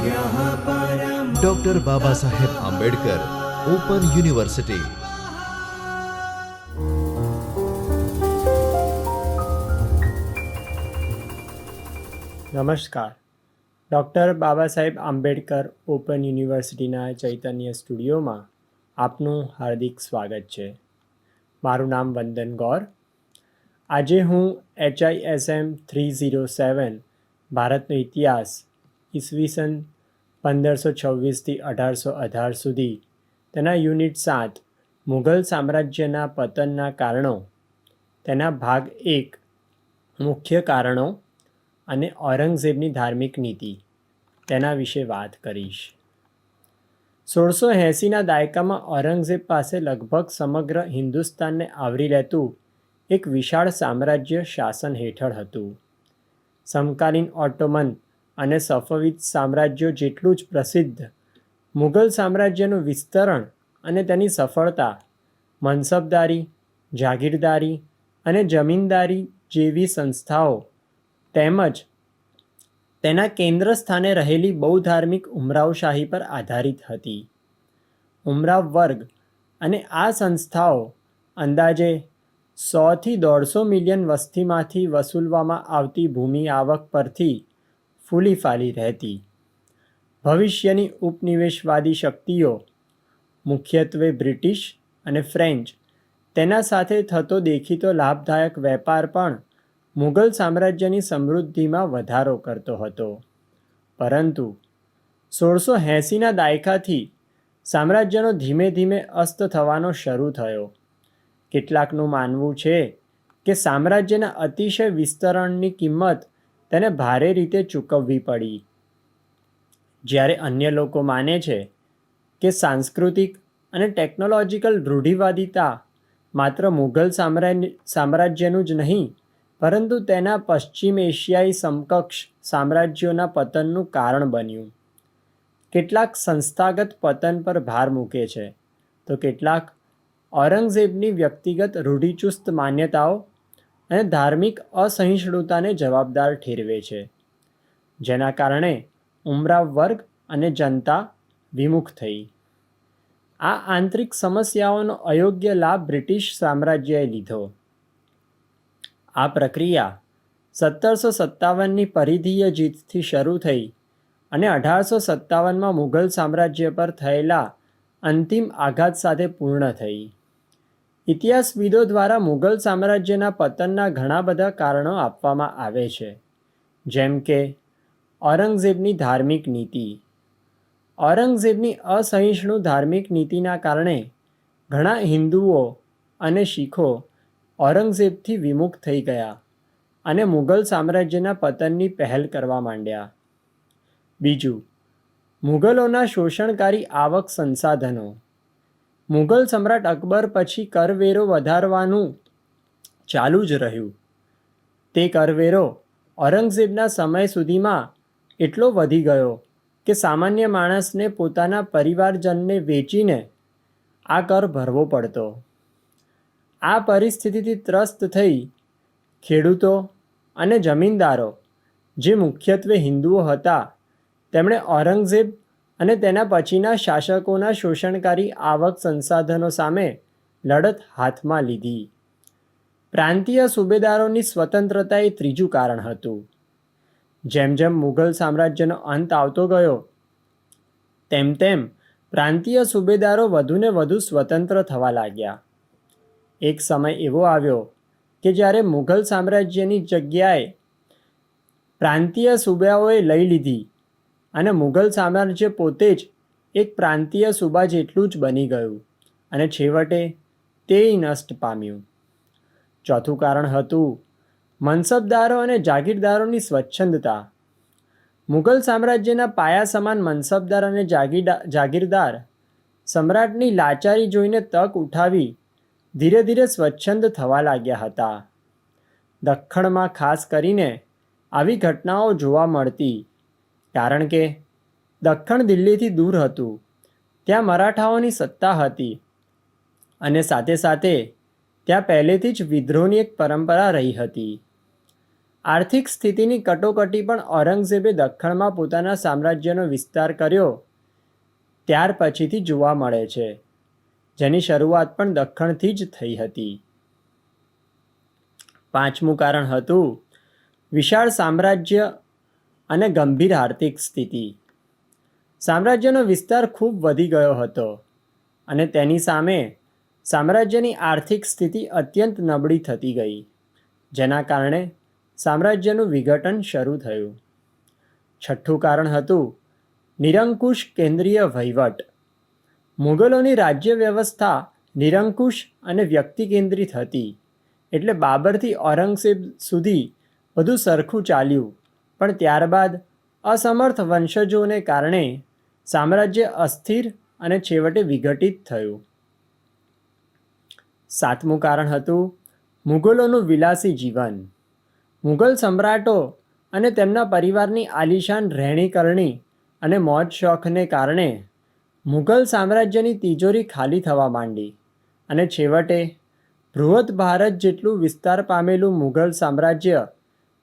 Doctor Baba Saheb Ambedkar open university. નમસ્કાર. Doctor Baba Saheb Ambedkar open યુનિવર્સિટીના ચૈતન્ય સ્ટુડિયોમાં આપનું હાર્દિક સ્વાગત છે. મારું નામ વંદન ગૌર. આજે હું HISM 307 ભારતનો ઇતિહાસ ઈસવીસન 1526થી 1818 સુધી તેના યુનિટ 7 મુઘલ સામ્રાજ્યના પતનના કારણો, તેના ભાગ 1 મુખ્ય કારણો અને ઔરંગઝેબની ધાર્મિક નીતિ, તેના વિશે વાત કરીશ. 1680ના દાયકામાં ઔરંગઝેબ પાસે લગભગ સમગ્ર હિન્દુસ્તાનને આવરી લેતું એક વિશાળ સામ્રાજ્ય શાસન હેઠળ હતું. સમકાલીન ઓટોમન અને સફવિદ સામ્રાજ્યો જેટલું જ પ્રસિદ્ધ મુઘલ સામ્રાજ્યનું વિસ્તરણ અને તેની સફળતા મનસબદારી, જાગીરદારી અને જમીનદારી જેવી સંસ્થાઓ તેમજ તેના કેન્દ્ર સ્થાને રહેલી બહુધાર્મિક ઉમરાવશાહી પર આધારિત હતી. ઉમરાવ વર્ગ અને આ સંસ્થાઓ અંદાજે 100થી 150 મિલિયન વસ્તીમાંથી વસૂલવામાં આવતી ભૂમિ આવક પરથી ફૂલી ફાલી રહેતી. ભવિષ્યની ઉપનિવેશવાદી શક્તિઓ, મુખ્યત્વે બ્રિટિશ અને ફ્રેન્ચ, તેના સાથે થતો દેખીતો લાભદાયક વેપાર પણ મુઘલ સામ્રાજ્યની સમૃદ્ધિમાં વધારો કરતો હતો. પરંતુ 1680ના દાયકાથી સામ્રાજ્યનો ધીમે ધીમે અસ્ત થવાનો શરૂ થયો. કેટલાકનું માનવું છે કે સામ્રાજ્યના અતિશય વિસ્તરણની કિંમત તેને ભારે રીતે ચૂકવવી પડી, જ્યારે અન્ય લોકો માને છે કે સાંસ્કૃતિક અને ટેકનોલોજીકલ રૂઢિવાદિતા માત્ર મુઘલ સામ્રાજ્યનું જ નહીં પરંતુ તેના પશ્ચિમ એશિયાઈ સમકક્ષ સામ્રાજ્યોના પતનનું કારણ બન્યું. કેટલાક સંસ્થાગત પતન પર ભાર મૂકે છે તો કેટલાક ઔરંગઝેબની વ્યક્તિગત રૂઢિચુસ્ત માન્યતાઓ અને ધાર્મિક અસહિષ્ણુતાને જવાબદાર ઠેરવે છે, જેના કારણે ઉમરાવ વર્ગ અને જનતા વિમુખ થઈ. આ આંતરિક સમસ્યાઓનો અયોગ્ય લાભ બ્રિટિશ સામ્રાજ્યએ લીધો. આ પ્રક્રિયા 1757ની પરિધીય જીતથી શરૂ થઈ અને 1857માં મુઘલ સામ્રાજ્ય પર થયેલા અંતિમ આઘાત સાથે પૂર્ણ થઈ. ઇતિહાસવિદો દ્વારા મુઘલ સામ્રાજ્યના પતનના ઘણા બધા કારણો આપવામાં આવે છે, જેમ કે ઔરંગઝેબની ધાર્મિક નીતિ. ઔરંગઝેબની અસહિષ્ણુ ધાર્મિક નીતિના કારણે ઘણા હિન્દુઓ અને શીખો ઔરંગઝેબથી વિમુખ થઈ ગયા અને મુઘલ સામ્રાજ્યના પતનની પહેલ કરવા માંડ્યા. બીજું, મુઘલોના શોષણકારી આવક સંસાધનો. મુઘલ સમ્રાટ અકબર પછી કરવેરો વધારવાનું ચાલુ જ રહ્યું. તે કરવેરો ઔરંગઝેબના સમય સુધીમાં એટલો વધી ગયો કે સામાન્ય માણસને પોતાના પરિવારજનને વેચીને આ કર ભરવો પડતો. આ પરિસ્થિતિથી ત્રસ્ત થઈ ખેડૂતો અને જમીનદારો, જે મુખ્યત્વે હિન્દુઓ હતા, તેમણે ઔરંગઝેબ અને તેના પછીના શાસકોના શોષણકારી આવક સંસાધનો સામે લડત હાથમાં લીધી. પ્રાંતીય સુબેદારોની સ્વતંત્રતા એ ત્રીજું કારણ હતું. જેમ જેમ મુઘલ સામ્રાજ્યનો અંત આવતો ગયો તેમ તેમ પ્રાંતીય સુબેદારો વધુને વધુ સ્વતંત્ર થવા લાગ્યા. એક સમય એવો આવ્યો કે જ્યારે મુઘલ સામ્રાજ્યની જગ્યાએ પ્રાંતીય સુબાઓએ લઈ લીધી અને મુઘલ સામ્રાજ્ય પોતે જ એક પ્રાંતીય સુબા જેટલું જ બની ગયું અને છેવટે તે નષ્ટ પામ્યું. ચોથું કારણ હતું મનસબદારો અને જાગીરદારોની સ્વચ્છંદતા. મુઘલ સામ્રાજ્યના પાયા સમાન મનસબદાર અને જાગીરદાર સમ્રાટની લાચારી જોઈને તક ઉઠાવી ધીરે ધીરે સ્વચ્છંદ થવા લાગ્યા હતા. દખ્ખણમાં ખાસ કરીને આવી ઘટનાઓ જોવા મળતી, કારણ કે દખ્ખણ દિલ્હીથી દૂર હતું, ત્યાં મરાઠાઓની સત્તા હતી અને સાથે સાથે ત્યાં પહેલેથી જ વિદ્રોહની એક પરંપરા રહી હતી. આર્થિક સ્થિતિની કટોકટી પણ ઔરંગઝેબે દખ્ખણમાં પોતાના સામ્રાજ્યનો વિસ્તાર કર્યો ત્યાર પછીથી જોવા મળે છે, જેની શરૂઆત પણ દખ્ખણથી જ થઈ હતી. પાંચમું કારણ હતું વિશાળ સામ્રાજ્ય અને ગંભીર આર્થિક સ્થિતિ. સામ્રાજ્યનો વિસ્તાર ખૂબ વધી ગયો હતો અને તેની સામે સામ્રાજ્યની આર્થિક સ્થિતિ અત્યંત નબળી થતી ગઈ, જેના કારણે સામ્રાજ્યનું વિઘટન શરૂ થયું. છઠ્ઠું કારણ હતું નિરંકુશ કેન્દ્રીય વહીવટ. મુગલોની રાજ્ય વ્યવસ્થા નિરંકુશ અને વ્યક્તિ કેન્દ્રિત હતી, એટલે બાબરથી ઔરંગઝેબ સુધી બધું સરખું ચાલ્યું, પણ ત્યારબાદ અસમર્થ વંશજોને કારણે સામ્રાજ્ય અસ્થિર અને છેવટે વિઘટિત થયું. સાતમું કારણ હતું મુગલોનું વિલાસી જીવન. મુગલ સમ્રાટો અને તેમના પરિવારની આલિશાન રહેણીકરણી અને મોજ શોખને કારણે મુગલ સામ્રાજ્યની તિજોરી ખાલી થવા માંડી અને છેવટે બૃહદ ભારત જેટલું વિસ્તાર પામેલું મુગલ સામ્રાજ્ય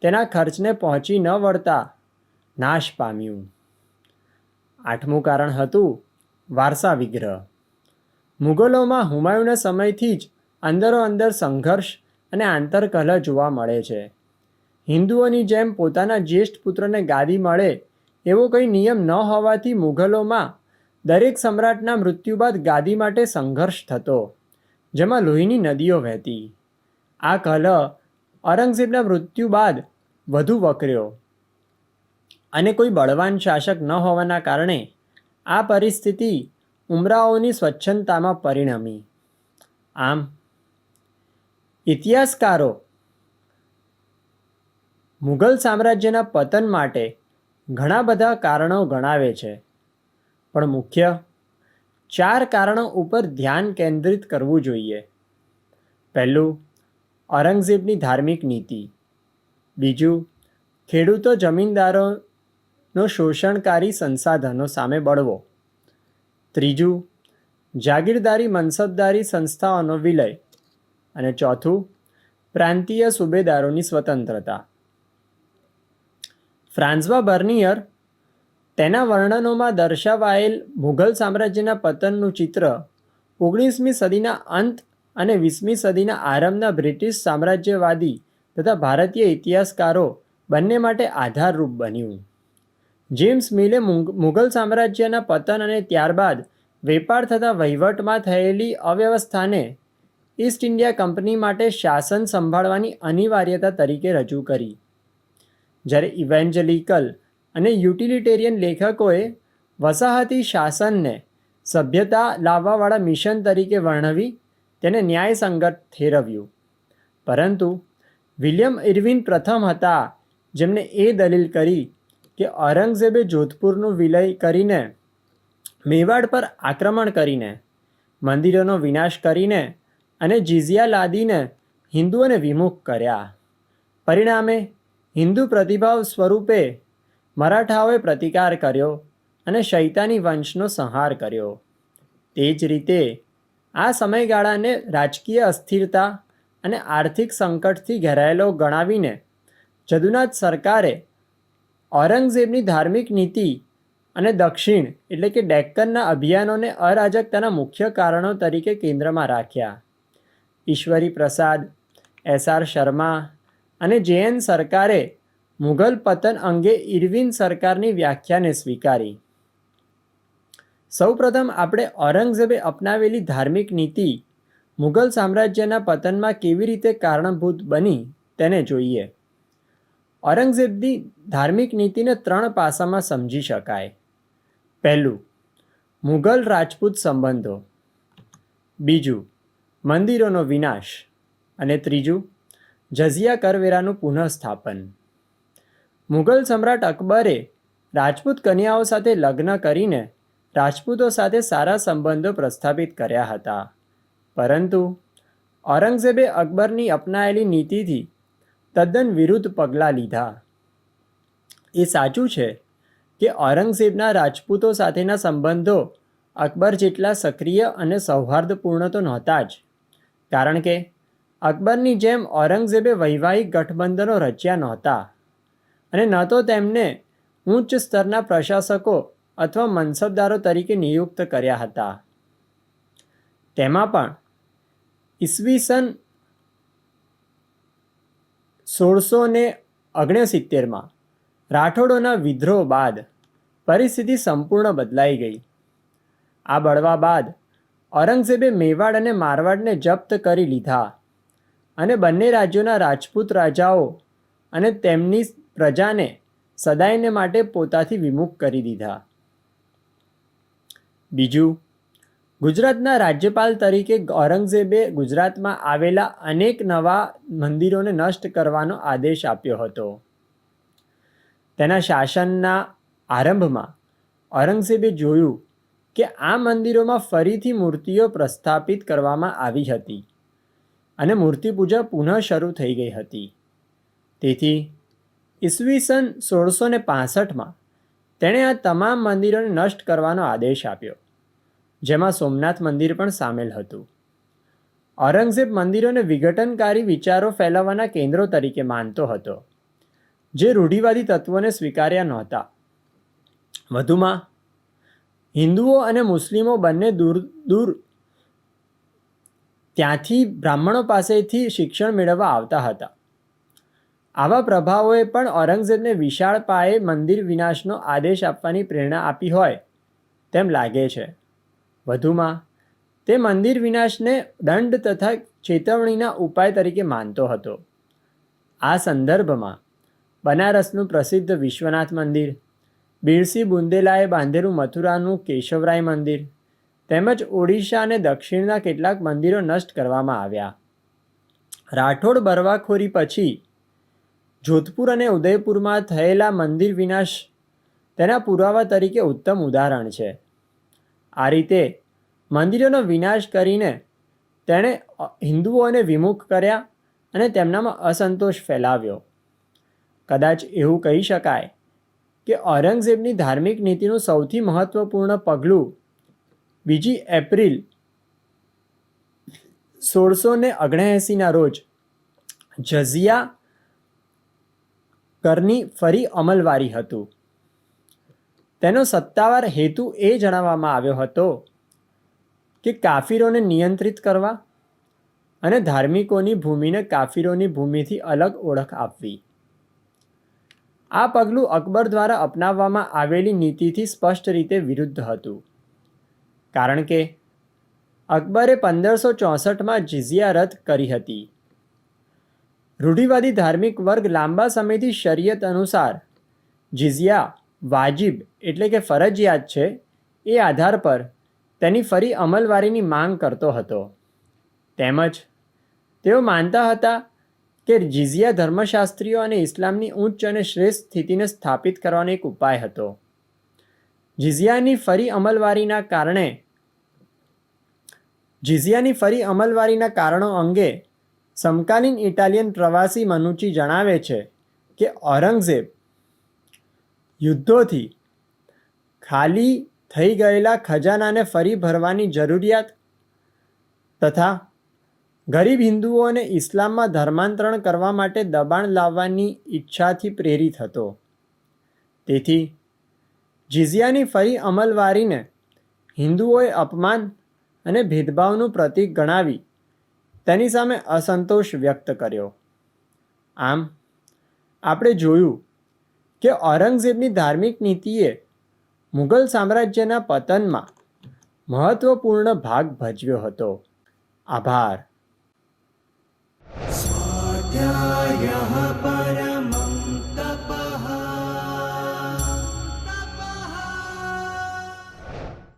તેના ખર્ચને પહોંચી ન વળતા નાશ પામ્યું. આઠમું કારણ હતું વારસા વિગ્રહ. મુગલોમાં હુમાયુના સમયથી જ અંદરો અંદર સંઘર્ષ અને આંતરકલહ જોવા મળે છે. હિન્દુઓની જેમ પોતાના જ્યેષ્ઠ પુત્રને ગાદી મળે એવો કંઈ નિયમ ન હોવાથી મુગલોમાં દરેક સમ્રાટના મૃત્યુ બાદ ગાદી માટે સંઘર્ષ થતો, જેમાં લોહીની નદીઓ વહેતી. આ કલહ ઔરંગઝેબના મૃત્યુ બાદ વધુ વકર્યો અને કોઈ બળવાન શાસક ન હોવાના કારણે આ પરિસ્થિતિ ઉમરાવોની સ્વચ્છંદતામાં પરિણમી. આમ ઇતિહાસકારો મુગલ સામ્રાજ્યના પતન માટે ઘણા બધા કારણો ગણાવે છે, પણ મુખ્ય 4 કારણો ઉપર ધ્યાન કેન્દ્રિત કરવું જોઈએ. પહેલું, ઔરંગઝેબની ધાર્મિક નીતિ. બીજું, ખેડૂતો જમીનદારોનો શોષણકારી સંસાધનો સામે બળવો. ત્રીજું, જાગીરદારી મનસબદારી સંસ્થાઓનો વિલય. અને ચોથું, પ્રાંતીય સુબેદારોની સ્વતંત્રતા. ફ્રાન્સવા બર્નિયર તેના વર્ણનોમાં દર્શાવાયેલ મુઘલ સામ્રાજ્યના પતનનું ચિત્ર 19મી સદીના અંત અને 20મી સદીના આરંભના બ્રિટિશ સામ્રાજ્યવાદી તથા ભારતીય ઇતિહાસકારો બંને માટે આધારરૂપ બન્યું. જેમ્સ મિલે મુઘલ સામ્રાજ્યના પતન અને ત્યારબાદ વેપાર તથા વહીવટમાં થયેલી અવ્યવસ્થાને ઈસ્ટ ઇન્ડિયા કંપની માટે શાસન સંભાળવાની અનિવાર્યતા તરીકે રજૂ કરી, જ્યારે ઇવેન્જલિકલ અને યુટિલિટેરિયન લેખકોએ વસાહતી શાસનને સભ્યતા લાવવાવાળા મિશન તરીકે વર્ણવી તેને ન્યાયસંગત ઠેરવ્યું. પરંતુ વિલિયમ ઇર્વિન પ્રથમ હતા જેમણે એ દલીલ કરી કે ઔરંગઝેબે જોધપુરનું વિલય કરીને, મેવાડ પર આક્રમણ કરીને, મંદિરોનો વિનાશ કરીને અને જિઝિયા લાદીને હિન્દુઓને વિમુખ કર્યા. પરિણામે હિન્દુ પ્રતિભાવ સ્વરૂપે મરાઠાઓએ પ્રતિકાર કર્યો અને શૈતાની વંશનો સંહાર કર્યો. તે જ રીતે આ સમયગાળાને રાજકીય અસ્થિરતા અને આર્થિક સંકટથી ઘેરાયેલો ગણાવીને જદુનાથ સરકારે ઔરંગઝેબની ધાર્મિક નીતિ અને દક્ષિણ એટલે કે ડેક્કનના અભિયાનોને અરાજકતાના મુખ્ય કારણો તરીકે કેન્દ્રમાં રાખ્યા. ઈશ્વરી પ્રસાદ, એસ.આર. શર્મા અને જે.એન. સરકારે મુઘલ પતન અંગે ઇરવિન સરકારની વ્યાખ્યાને સ્વીકારી. સૌપ્રથમ આપણે ઔરંગઝેબે અપનાવેલી ધાર્મિક નીતિ મુઘલ સામ્રાજ્યના પતનમાં કેવી રીતે કારણભૂત બની તેને જોઈએ. ઔરંગઝેબની ધાર્મિક નીતિને 3 પાસામાં સમજી શકાય. પહેલું, મુઘલ રાજપૂત સંબંધો. બીજું, મંદિરોનો વિનાશ. અને ત્રીજું, જઝિયા કરવેરાનું પુનઃસ્થાપન. મુઘલ સમ્રાટ અકબરે રાજપૂત કન્યાઓ સાથે લગ્ન કરીને રાજપૂતો સાથે સારા સંબંધો પ્રસ્થાપિત કર્યા હતા, પરંતુ ઔરંગઝેબે અકબરની અપનાયેલી નીતિથી તદ્દન વિરુદ્ધ પગલાં લીધા. એ સાચું છે કે ઔરંગઝેબના રાજપૂતો સાથેના સંબંધો અકબર જેટલા સક્રિય અને સૌહાર્દપૂર્ણ તો નહોતા જ, કારણ કે અકબરની જેમ ઔરંગઝેબે વૈવાહિક ગઠબંધનો રચ્યા નહોતા અને ન તો તેમને ઉચ્ચ સ્તરના પ્રશાસકો અથવા મનસબદારો તરીકે નિયુક્ત કર્યા હતા. તેમાં પણ ઈસવીસન 1669માં રાઠોડોના વિદ્રોહ બાદ પરિસ્થિતિ સંપૂર્ણ બદલાઈ ગઈ. આ બળવા બાદ ઔરંગઝેબે મેવાડ અને મારવાડને જપ્ત કરી લીધા અને બંને રાજ્યોના રાજપૂત રાજાઓ અને તેમની પ્રજાને સદાયને માટે પોતાથી વિમુખ કરી દીધા. બીજું, ગુજરાતના રાજ્યપાલ તરીકે ઔરંગઝેબે ગુજરાતમાં આવેલા અનેક નવા મંદિરોને નષ્ટ કરવાનો આદેશ આપ્યો હતો. તેના શાસનના આરંભમાં ઔરંગઝેબે જોયું કે આ મંદિરોમાં ફરીથી મૂર્તિઓ પ્રસ્થાપિત કરવામાં આવી હતી અને મૂર્તિ પૂજા પુનઃ શરૂ થઈ ગઈ હતી. તેથી ઈસવીસન 1665માં તેણે આ તમામ મંદિરોને નષ્ટ કરવાનો આદેશ આપ્યો, જેમાં સોમનાથ મંદિર પણ સામેલ હતું. ઔરંગઝેબ મંદિરોને વિઘટનકારી વિચારો ફેલાવવાના કેન્દ્રો તરીકે માનતો હતો, જે રૂઢિવાદી તત્વોને સ્વીકાર્યા નહોતા. વધુમાં હિન્દુઓ અને મુસ્લિમો બંને દૂર દૂર ત્યાંથી બ્રાહ્મણો પાસેથી શિક્ષણ મેળવવા આવતા હતા. આવા પ્રભાવોએ પણ ઔરંગઝેબને વિશાળ પાયે મંદિર વિનાશનો આદેશ આપવાની પ્રેરણા આપી હોય તેમ લાગે છે. વધુમાં તે મંદિર વિનાશને દંડ તથા ચેતવણીના ઉપાય તરીકે માનતો હતો. આ સંદર્ભમાં બનારસનું પ્રસિદ્ધ વિશ્વનાથ મંદિર, બિરસી બુંદેલાએ બાંધેલું મથુરાનું કેશવરાય મંદિર તેમજ ઓડિશા અને દક્ષિણના કેટલાક મંદિરો નષ્ટ કરવામાં આવ્યા. રાઠોડ બળવાખોરી પછી જોધપુર અને ઉદયપુરમાં થયેલા મંદિર વિનાશ તેના પુરાવા તરીકે ઉત્તમ ઉદાહરણ છે. આ રીતે મંદિરોનો વિનાશ કરીને તેણે હિન્દુઓને વિમુખ કર્યા અને તેમનામાં અસંતોષ ફેલાવ્યો. કદાચ એવું કહી શકાય કે ઔરંગઝેબની ધાર્મિક નીતિનું સૌથી મહત્વપૂર્ણ પગલું 2 એપ્રિલ 1679ના રોજ જઝિયા કરની ફરી અમલવારી હતું. તેનો સત્તાવાર હેતુ એ જણાવવામાં આવ્યો હતો કે કાફિરોને નિયંત્રિત કરવા અને ધાર્મિકોની ભૂમિને કાફિરોની ભૂમિથી અલગ ઓળખ આપવી. આ પગલું અકબર દ્વારા અપનાવવામાં આવેલી નીતિથી સ્પષ્ટ રીતે વિરુદ્ધ હતું, કારણ કે અકબરે 1564માં જિઝિયા રદ કરી હતી. રૂઢિવાદી ધાર્મિક વર્ગ લાંબા સમયથી શરિયત અનુસાર જિઝિયા વાજિબ એટલે કે ફરજિયાત છે એ આધાર પર તેની ફરી અમલવારીની માંગ કરતો હતો. તેમજ તેઓ માનતા હતા કે જિઝિયા ધર્મશાસ્ત્રીઓ અને ઇસ્લામની ઉચ્ચ અને શ્રેષ્ઠ સ્થિતિને સ્થાપિત કરવાનો એક ઉપાય હતો. જિઝિયાની ફરી અમલવારીના કારણો અંગે સમકાલીન ઇટાલિયન પ્રવાસી મનુચી જણાવે છે કે ઔરંગઝેબ યુદ્ધોથી ખાલી થઈ ગયેલા ખજાનાને ફરી ભરવાની જરૂરિયાત તથા ગરીબ હિન્દુઓને ઇસ્લામમાં ધર્માંતરણ કરવા માટે દબાણ લાવવાની ઈચ્છાથી પ્રેરિત હતો. તેથી જિઝિયાની ફરી અમલવારીને હિન્દુઓએ અપમાન અને ભેદભાવનું પ્રતીક ગણાવી તેની સામે અસંતોષ વ્યક્ત કર્યો. આમ આપણે જોયું કે ઔરંગઝેબની ધાર્મિક નીતિએ મુઘલ સામ્રાજ્યના પતનમાં મહત્વપૂર્ણ ભાગ ભજવ્યો હતો. આભાર.